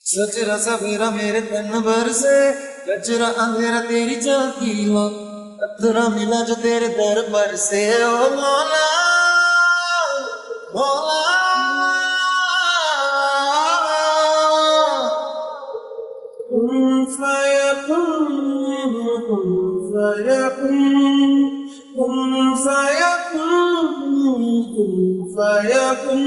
सचरा सवेरा मेरे तन भर से कचरा अंधेरा तेरी चलती हो पत्थरा मिला जो तेरे दर पर से ओ मौला मौला फयकुन फयकुन फयकुन फयकुन